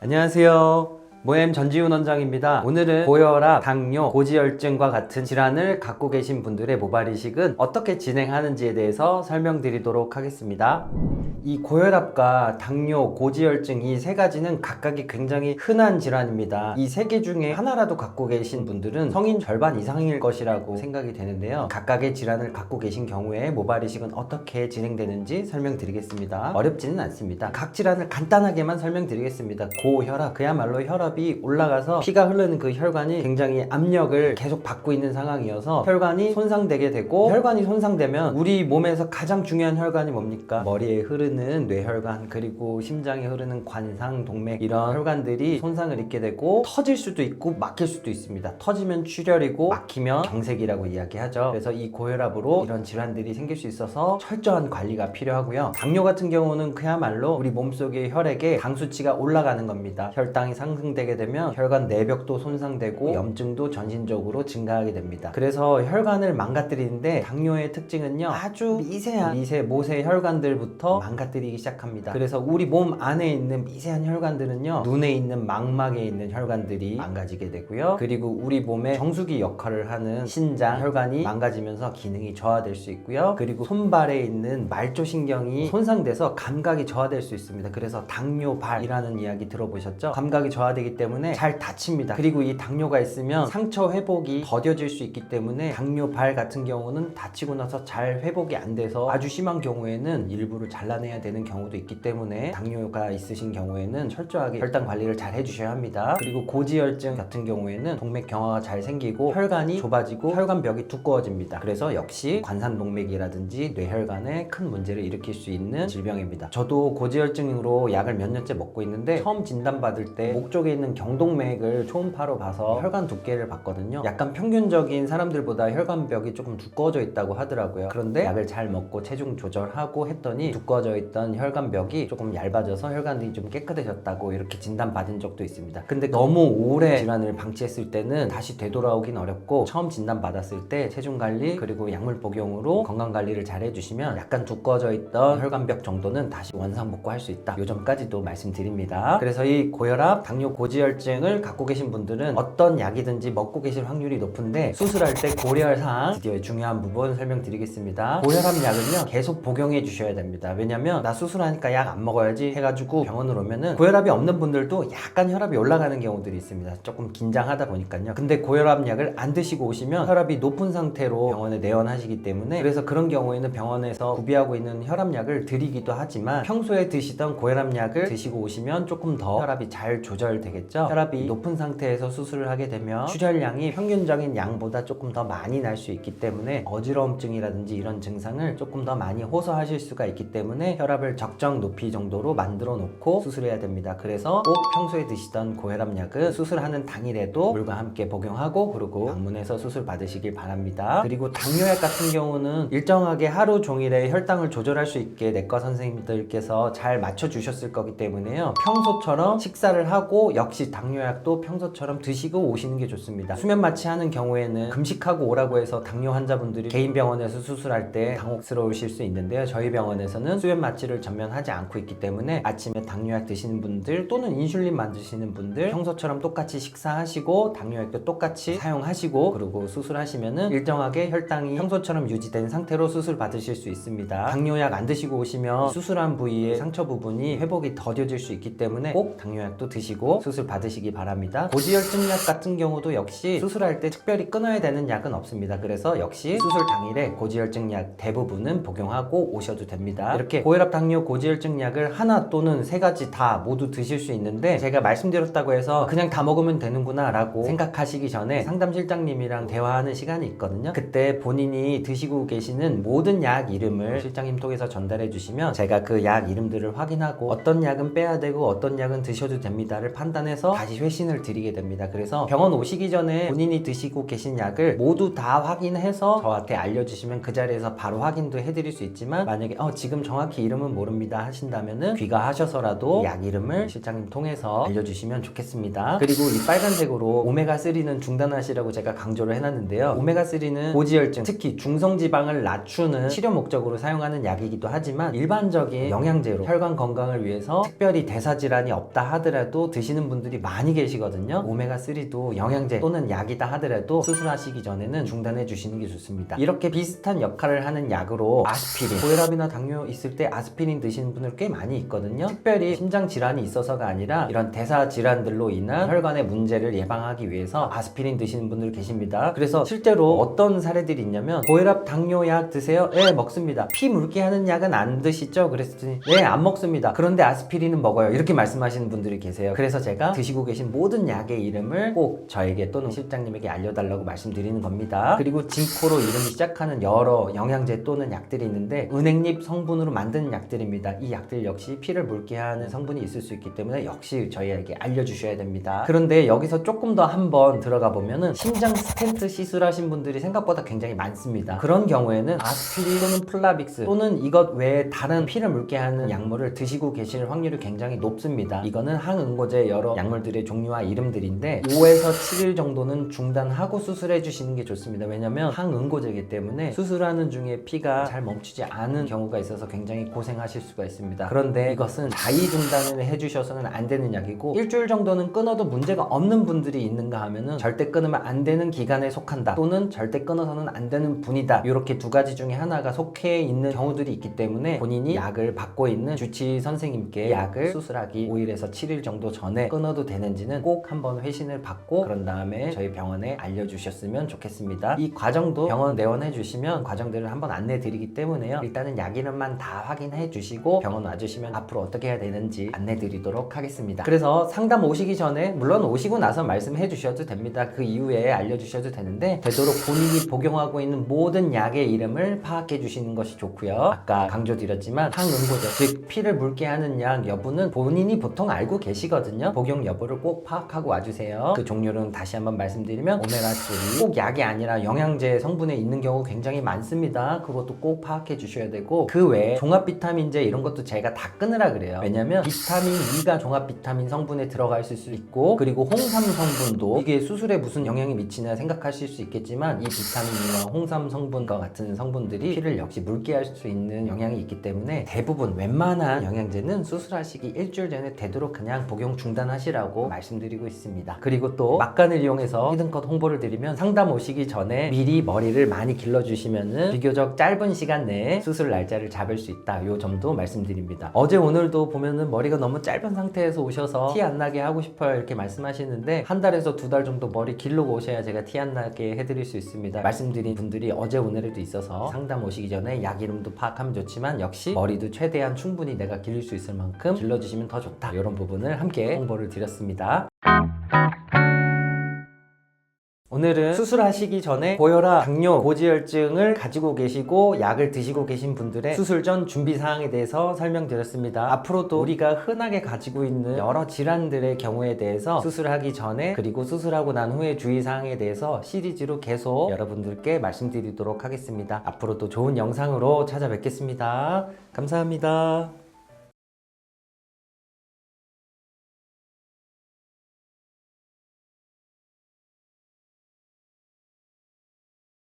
안녕하세요. 모엠 전지훈 원장입니다. 오늘은 고혈압, 당뇨, 고지혈증과 같은 질환을 갖고 계신 분들의 모발 이식은 어떻게 진행하는지에 대해서 설명드리도록 하겠습니다. 이 고혈압과 당뇨, 고지혈증 이 세 가지는 각각이 굉장히 흔한 질환입니다. 이 세 개 중에 하나라도 갖고 계신 분들은 성인 절반 이상일 것이라고 생각이 되는데요. 각각의 질환을 갖고 계신 경우에 모발 이식은 어떻게 진행되는지 설명드리겠습니다. 어렵지는 않습니다. 각 질환을 간단하게만 설명드리겠습니다. 고혈압, 그야말로 혈압이 올라가서 피가 흐르는 그 혈관이 굉장히 압력을 계속 받고 있는 상황이어서 혈관이 손상되게 되고, 혈관이 손상되면 우리 몸에서 가장 중요한 혈관이 뭡니까? 머리에 흐르는 뇌혈관, 그리고 심장에 흐르는 관상, 동맥, 이런 혈관들이 손상을 입게 되고 터질 수도 있고 막힐 수도 있습니다. 터지면 출혈이고 막히면 경색이라고 이야기하죠. 그래서 이 고혈압으로 이런 질환들이 생길 수 있어서 철저한 관리가 필요하고요. 당뇨 같은 경우는 그야말로 우리 몸속의 혈액에 당 수치가 올라가는 겁니다. 혈당이 상승되게 되면 혈관 내벽도 손상되고 염증도 전신적으로 증가하게 됩니다. 그래서 혈관을 망가뜨리는데 당뇨의 특징은요, 아주 미세한 모세 혈관들부터 망가뜨리기 시작합니다. 그래서 우리 몸 안에 있는 미세한 혈관들은요, 눈에 있는 망막에 있는 혈관들이 망가지게 되고요, 그리고 우리 몸의 정수기 역할을 하는 신장 혈관이 망가지면서 기능이 저하될 수 있고요, 그리고 손발에 있는 말초신경이 손상돼서 감각이 저하될 수 있습니다. 그래서 당뇨발이라는 이야기 들어보셨죠? 감각이 저하되기 때문에 잘 다칩니다. 그리고 이 당뇨가 있으면 상처 회복이 더뎌질 수 있기 때문에 당뇨발 같은 경우는 다치고 나서 잘 회복이 안 돼서 아주 심한 경우에는 일부를 잘라내야 되는 경우도 있기 때문에 당뇨가 있으신 경우에는 철저하게 혈당 관리를 잘 해주셔야 합니다. 그리고 고지혈증 같은 경우에는 동맥 경화가 잘 생기고 혈관이 좁아지고 혈관벽이 두꺼워집니다. 그래서 역시 관상동맥이라든지 뇌혈관에 큰 문제를 일으킬 수 있는 질병입니다. 저도 고지혈증으로 약을 몇 년째 먹고 있는데 처음 진단받을 때 목 쪽에 있는 경동맥을 초음파로 봐서 혈관 두께를 봤거든요. 약간 평균적인 사람들보다 혈관벽이 조금 두꺼워져 있다고 하더라고요. 그런데 약을 잘 먹고 체중 조절하고 했더니 두꺼워져 있던 혈관벽이 조금 얇아져서 혈관이 좀 깨끗해졌다고 이렇게 진단받은 적도 있습니다. 근데 너무 오래 질환을 방치했을 때는 다시 되돌아오긴 어렵고, 처음 진단받았을 때 체중 관리 그리고 약물 복용으로 건강 관리를 잘 해주시면 약간 두꺼워져 있던 혈관벽 정도는 다시 원상복구할 수 있다, 이 점까지도 말씀드립니다. 그래서 이 고혈압, 당뇨, 고지혈증을 갖고 계신 분들은 어떤 약이든지 먹고 계실 확률이 높은데, 수술할 때 고려할 사항 드디어 중요한 부분 설명드리겠습니다. 고혈압 약은요, 계속 복용해 주셔야 됩니다. 왜냐면 나 수술하니까 약 안 먹어야지 해가지고 병원을 오면은 고혈압이 없는 분들도 약간 혈압이 올라가는 경우들이 있습니다. 조금 긴장하다 보니까요. 근데 고혈압 약을 안 드시고 오시면 혈압이 높은 상태로 병원에 내원하시기 때문에, 그래서 그런 경우에는 병원에서 구비하고 있는 혈압약을 드리기도 하지만 평소에 드시던 고혈압 약을 드시고 오시면 조금 더 혈압이 잘 조절되겠죠. 혈압이 높은 상태에서 수술을 하게 되면 출혈량이 평균적인 양보다 조금 더 많이 날 수 있기 때문에 어지러움증이라든지 이런 증상을 조금 더 많이 호소하실 수가 있기 때문에 혈압을 적정 높이 정도로 만들어 놓고 수술해야 됩니다. 그래서 꼭 평소에 드시던 고혈압 약은 수술하는 당일에도 물과 함께 복용하고, 그리고 방문해서 수술 받으시길 바랍니다. 그리고 당뇨약 같은 경우는 일정하게 하루 종일에 혈당을 조절할 수 있게 내과 선생님들께서 잘 맞춰 주셨을 거기 때문에요, 평소처럼 식사를 하고 역시 당뇨약도 평소처럼 드시고 오시는 게 좋습니다. 수면 마취하는 경우에는 금식하고 오라고 해서 당뇨 환자분들이 개인 병원에서 수술할 때 당혹스러우실 수 있는데요, 저희 병원에서는 수면 마취를 전면 하지 않고 있기 때문에 아침에 당뇨약 드시는 분들 또는 인슐린 만드시는 분들 평소처럼 똑같이 식사하시고 당뇨약도 똑같이 사용하시고, 그리고 수술하시면은 일정하게 혈당이 평소처럼 유지된 상태로 수술 받으실 수 있습니다. 당뇨약 안 드시고 오시면 수술한 부위의 상처 부분이 회복이 더뎌질 수 있기 때문에 꼭 당뇨약도 드시고 수술 받으시기 바랍니다. 고지혈증 약 같은 경우도 역시 수술할 때 특별히 끊어야 되는 약은 없습니다. 그래서 역시 수술 당일에 고지혈증 약 대부분은 복용하고 오셔도 됩니다. 이렇게 고혈압, 당뇨, 고지혈증 약을 하나 또는 세 가지 다 모두 드실 수 있는데, 제가 말씀드렸다고 해서 그냥 다 먹으면 되는구나 라고 생각하시기 전에 상담실장님이랑 대화하는 시간이 있거든요. 그때 본인이 드시고 계시는 모든 약 이름을 실장님 통해서 전달해 주시면 제가 그 약 이름들을 확인하고 어떤 약은 빼야 되고 어떤 약은 드셔도 됩니다를 판단해 한해서 다시 회신을 드리게 됩니다. 그래서 병원 오시기 전에 본인이 드시고 계신 약을 모두 다 확인해서 저한테 알려주시면 그 자리에서 바로 확인도 해드릴 수 있지만, 만약에 지금 정확히 이름은 모릅니다 하신다면은 귀가하셔서라도 약 이름을 실장님 통해서 알려주시면 좋겠습니다. 그리고 이 빨간색으로 오메가3는 중단하시라고 제가 강조를 해놨는데요. 오메가3는 고지혈증, 특히 중성지방을 낮추는 치료 목적으로 사용하는 약이기도 하지만 일반적인 영양제로 혈관 건강을 위해서 특별히 대사질환이 없다 하더라도 드시는 분들이 많이 계시거든요. 오메가3도 영양제 또는 약이다 하더라도 수술하시기 전에는 중단해 주시는 게 좋습니다. 이렇게 비슷한 역할을 하는 약으로 아스피린, 고혈압이나 당뇨 있을 때 아스피린 드시는 분들 꽤 많이 있거든요. 특별히 심장 질환이 있어서가 아니라 이런 대사 질환들로 인한 혈관의 문제를 예방하기 위해서 아스피린 드시는 분들 계십니다. 그래서 실제로 어떤 사례들이 있냐면, 고혈압 당뇨 약 드세요? 네, 먹습니다. 피 묽게 하는 약은 안 드시죠? 그랬더니 네, 안 먹습니다. 그런데 아스피린은 먹어요. 이렇게 말씀하시는 분들이 계세요. 그래서 제가 드시고 계신 모든 약의 이름을 꼭 저에게 또는 실장님에게 알려달라고 말씀드리는 겁니다. 그리고 진코로 이름이 시작하는 여러 영양제 또는 약들이 있는데 은행잎 성분으로 만든 약들입니다. 이 약들 역시 피를 묽게 하는 성분이 있을 수 있기 때문에 역시 저희에게 알려주셔야 됩니다. 그런데 여기서 조금 더 한번 들어가 보면은 심장 스텐트 시술하신 분들이 생각보다 굉장히 많습니다. 그런 경우에는 아스피린 또는 플라빅스 또는 이것 외에 다른 피를 묽게 하는 약물을 드시고 계실 확률이 굉장히 높습니다. 이거는 항응고제 여러 약물들의 종류와 이름들인데 5에서 7일 정도는 중단하고 수술해 주시는 게 좋습니다. 왜냐면 항응고제이기 때문에 수술하는 중에 피가 잘 멈추지 않은 경우가 있어서 굉장히 고생하실 수가 있습니다. 그런데 이것은 자의 중단을 해주셔서는 안 되는 약이고, 일주일 정도는 끊어도 문제가 없는 분들이 있는가 하면은 절대 끊으면 안 되는 기간에 속한다 또는 절대 끊어서는 안 되는 분이다, 이렇게 두 가지 중에 하나가 속해 있는 경우들이 있기 때문에 본인이 약을 받고 있는 주치 선생님께 약을 수술하기 5일에서 7일 정도 전에 끊어도 되는지는 꼭 한번 회신을 받고 그런 다음에 저희 병원에 알려주셨으면 좋겠습니다. 이 과정도 병원 내원해 주시면 과정들을 한번 안내 드리기 때문에요. 일단은 약 이름만 다 확인해 주시고 병원 와주시면 앞으로 어떻게 해야 되는지 안내 드리도록 하겠습니다. 그래서 상담 오시기 전에, 물론 오시고 나서 말씀해 주셔도 됩니다. 그 이후에 알려주셔도 되는데 되도록 본인이 복용하고 있는 모든 약의 이름을 파악해 주시는 것이 좋고요. 아까 강조드렸지만 항응고제, 즉 피를 묽게 하는 약 여부는 본인이 보통 알고 계시거든요. 복용 여부를 꼭 파악하고 와주세요. 그 종류는 다시 한번 말씀드리면 오메가3, 꼭 약이 아니라 영양제 성분에 있는 경우 굉장히 많습니다. 그것도 꼭 파악해 주셔야 되고, 그 외에 종합 비타민제 이런 것도 제가 다 끊으라 그래요. 왜냐면 비타민 E가 종합 비타민 성분에 들어가 있을 수 있고, 그리고 홍삼 성분도 이게 수술에 무슨 영향이 미치나 생각하실 수 있겠지만 이 비타민 E와 홍삼 성분과 같은 성분들이 피를 역시 묽게 할 수 있는 영향이 있기 때문에 대부분 웬만한 영양제는 수술하시기 일주일 전에 되도록 그냥 복용 중단하시라고 말씀드리고 있습니다. 그리고 또 막간을 이용해서 히든컷 홍보를 드리면, 상담 오시기 전에 미리 머리를 많이 길러주시면은 비교적 짧은 시간 내에 수술 날짜를 잡을 수 있다, 요 점도 말씀드립니다. 어제 오늘도 보면은 머리가 너무 짧은 상태에서 오셔서 티 안 나게 하고 싶어요 이렇게 말씀하시는데, 한 달에서 두 달 정도 머리 기르고 오셔야 제가 티 안 나게 해드릴 수 있습니다. 말씀드린 분들이 어제 오늘에도 있어서 상담 오시기 전에 약 이름도 파악하면 좋지만 역시 머리도 최대한 충분히 내가 길릴 수 있을 만큼 길러주시면 더 좋다, 이런 부분을 함께 홍보를 드렸습니다. 오늘은 수술하시기 전에 고혈압, 당뇨, 고지혈증을 가지고 계시고 약을 드시고 계신 분들의 수술 전 준비 사항에 대해서 설명드렸습니다. 앞으로도 우리가 흔하게 가지고 있는 여러 질환들의 경우에 대해서 수술하기 전에 그리고 수술하고 난 후에 주의 사항에 대해서 시리즈로 계속 여러분들께 말씀드리도록 하겠습니다. 앞으로도 좋은 영상으로 찾아뵙겠습니다. 감사합니다.